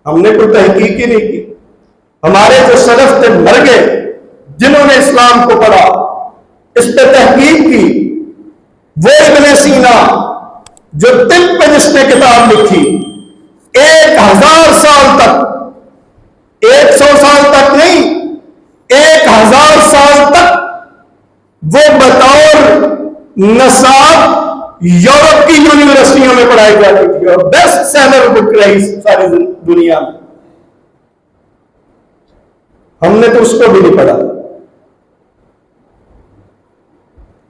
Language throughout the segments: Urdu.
ہم نے کوئی تحقیق ہی نہیں کی. ہمارے جو سلف تھے مر گئے, جنہوں نے اسلام کو پڑھا, اس پہ تحقیق کی. وہ ابن سینا جو طب پہ جس نے کتاب لکھی, 1000 سال تک, 100 سال تک نہیں, 1000 سال تک وہ بطور نصاب یورپ کی یونیورسٹیوں میں پڑھائی جاتی تھی, اور بیسٹ سیلر بک رہی ساری دنیا میں. ہم نے تو اس کو بھی نہیں پڑھا.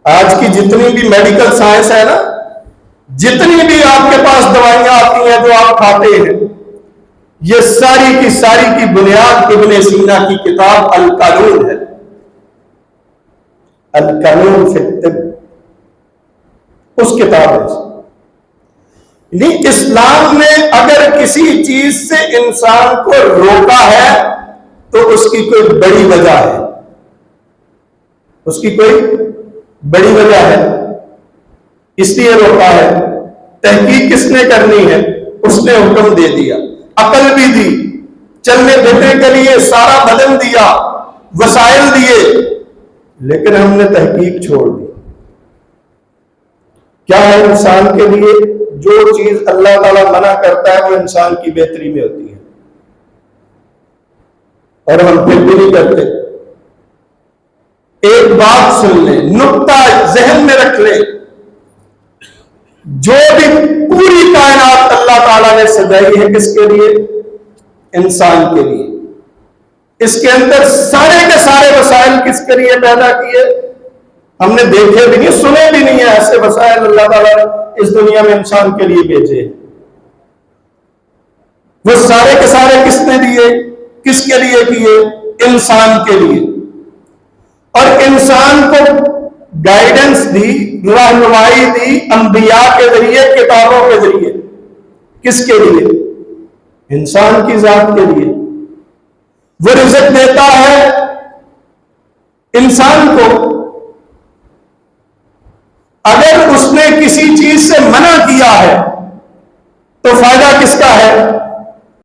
آج کی جتنی بھی میڈیکل سائنس ہے نا, جتنی بھی آپ کے پاس دوائیاں آتی ہیں جو آپ کھاتے ہیں, یہ ساری کی بنیاد ابن سینا کی کتاب القانون ہے. القانون فی الطب, اس کتاب ہے. یعنی اسلام نے اگر کسی چیز سے انسان کو روکا ہے تو اس کی کوئی بڑی وجہ ہے, اس کی کوئی بڑی وجہ ہے, اس لیے روکا ہے. تحقیق کس نے کرنی ہے؟ اس نے حکم دے دیا, عقل بھی دی, چلنے پھرنے کے لیے سارا بدن دیا, وسائل دیے, لیکن ہم نے تحقیق چھوڑ دی. کیا ہے انسان کے لیے جو چیز اللہ تعالیٰ منع کرتا ہے وہ انسان کی بہتری میں ہوتی ہے, اور ہم پھر بھی نہیں کرتے. ایک بات سن لیں, نقطہ ذہن میں رکھ لیں, جو بھی پوری کائنات اللہ تعالیٰ نے سجائی ہے کس کے لیے؟ انسان کے لیے. اس کے اندر سارے کے سارے وسائل کس کے لیے پیدا کیے؟ ہم نے دیکھے بھی نہیں, سنے بھی نہیں ہیں ایسے وسائل اللہ تعالیٰ نے اس دنیا میں انسان کے لیے بھیجے. وہ سارے کے سارے کس نے دیے, کس کے لیے کیے؟ انسان کے لیے. اور انسان کو گائیڈنس دی, رہنمائی دی انبیاء کے ذریعے, کتابوں کے ذریعے. کس کے لیے؟ انسان کی ذات کے لیے. وہ رزق دیتا ہے انسان کو. اگر اس نے کسی چیز سے منع کیا ہے تو فائدہ کس کا ہے؟